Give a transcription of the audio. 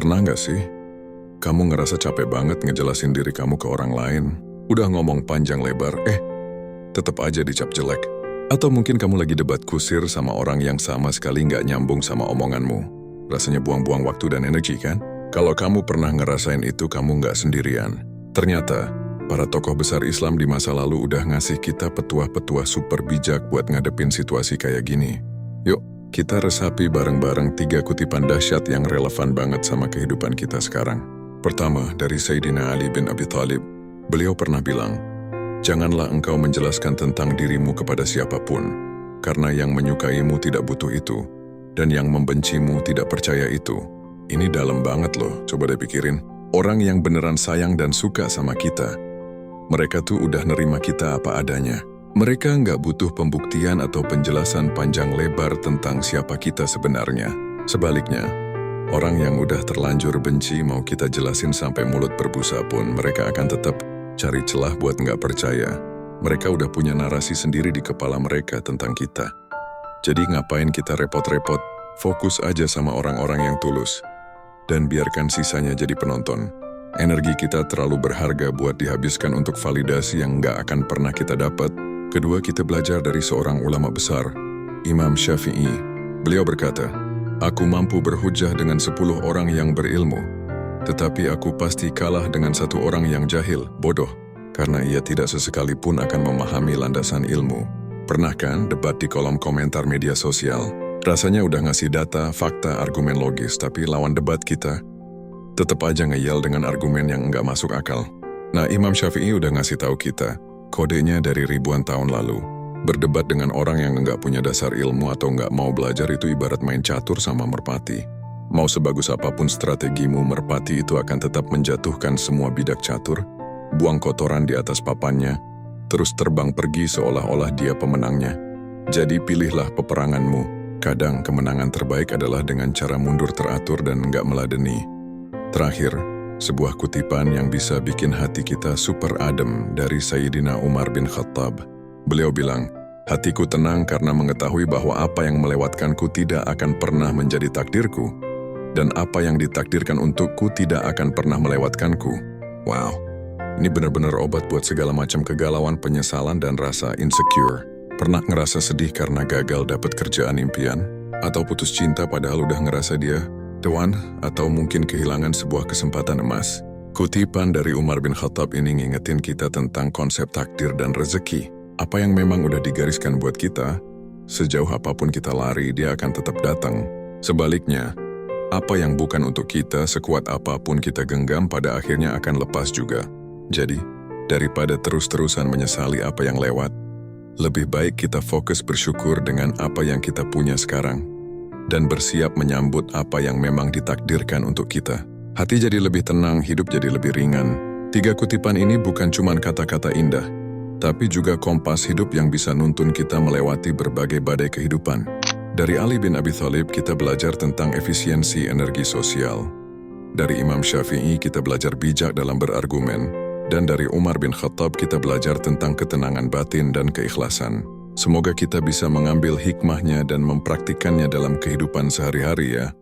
Pernah nggak sih, kamu ngerasa capek banget ngejelasin diri kamu ke orang lain? Udah ngomong panjang lebar, tetap aja dicap jelek. Atau mungkin kamu lagi debat kusir sama orang yang sama sekali nggak nyambung sama omonganmu. Rasanya buang-buang waktu dan energi kan? Kalau kamu pernah ngerasain itu, kamu nggak sendirian. Ternyata, para tokoh besar Islam di masa lalu udah ngasih kita petuah-petuah super bijak buat ngadepin situasi kayak gini. Yuk, kita resapi bareng-bareng 3 kutipan dahsyat yang relevan banget sama kehidupan kita sekarang. Pertama, dari Sayyidina Ali bin Abi Thalib. Beliau pernah bilang, "Janganlah engkau menjelaskan tentang dirimu kepada siapapun, karena yang menyukaimu tidak butuh itu, dan yang membencimu tidak percaya itu." Ini dalam banget loh, coba deh pikirin. Orang yang beneran sayang dan suka sama kita, mereka tuh udah nerima kita apa adanya. Mereka nggak butuh pembuktian atau penjelasan panjang lebar tentang siapa kita sebenarnya. Sebaliknya, orang yang udah terlanjur benci mau kita jelasin sampai mulut berbusa pun, mereka akan tetap cari celah buat nggak percaya. Mereka udah punya narasi sendiri di kepala mereka tentang kita. Jadi ngapain kita repot-repot, fokus aja sama orang-orang yang tulus. Dan biarkan sisanya jadi penonton. Energi kita terlalu berharga buat dihabiskan untuk validasi yang nggak akan pernah kita dapat. Kedua, kita belajar dari seorang ulama besar, Imam Syafi'i. Beliau berkata, "Aku mampu berhujjah dengan 10 orang yang berilmu, tetapi aku pasti kalah dengan 1 orang yang jahil, bodoh, karena ia tidak sesekalipun akan memahami landasan ilmu." Pernah kan debat di kolom komentar media sosial? Rasanya udah ngasih data, fakta, argumen logis, tapi lawan debat kita tetap aja ngeyel dengan argumen yang nggak masuk akal. Nah, Imam Syafi'i udah ngasih tahu kita, kodenya dari ribuan tahun lalu. Berdebat dengan orang yang nggak punya dasar ilmu atau nggak mau belajar itu ibarat main catur sama merpati. Mau sebagus apapun strategimu, merpati itu akan tetap menjatuhkan semua bidak catur, buang kotoran di atas papannya, terus terbang pergi seolah-olah dia pemenangnya. Jadi pilihlah peperanganmu. Kadang kemenangan terbaik adalah dengan cara mundur teratur dan nggak meladeni. Terakhir, sebuah kutipan yang bisa bikin hati kita super adem dari Sayyidina Umar bin Khattab. Beliau bilang, "Hatiku tenang karena mengetahui bahwa apa yang melewatkanku tidak akan pernah menjadi takdirku, dan apa yang ditakdirkan untukku tidak akan pernah melewatkanku." Wow, ini benar-benar obat buat segala macam kegalauan, penyesalan, dan rasa insecure. Pernah ngerasa sedih karena gagal dapat kerjaan impian? Atau putus cinta padahal udah ngerasa dia the one, atau mungkin kehilangan sebuah kesempatan emas? Kutipan dari Umar bin Khattab ini ngingetin kita tentang konsep takdir dan rezeki. Apa yang memang udah digariskan buat kita, sejauh apapun kita lari, dia akan tetap datang. Sebaliknya, apa yang bukan untuk kita, sekuat apapun kita genggam, pada akhirnya akan lepas juga. Jadi, daripada terus-terusan menyesali apa yang lewat, lebih baik kita fokus bersyukur dengan apa yang kita punya sekarang, dan bersiap menyambut apa yang memang ditakdirkan untuk kita. Hati jadi lebih tenang, hidup jadi lebih ringan. 3 kutipan ini bukan cuma kata-kata indah, tapi juga kompas hidup yang bisa nuntun kita melewati berbagai badai kehidupan. Dari Ali bin Abi Thalib kita belajar tentang efisiensi energi sosial. Dari Imam Syafi'i kita belajar bijak dalam berargumen. Dan dari Umar bin Khattab kita belajar tentang ketenangan batin dan keikhlasan. Semoga kita bisa mengambil hikmahnya dan mempraktikannya dalam kehidupan sehari-hari ya.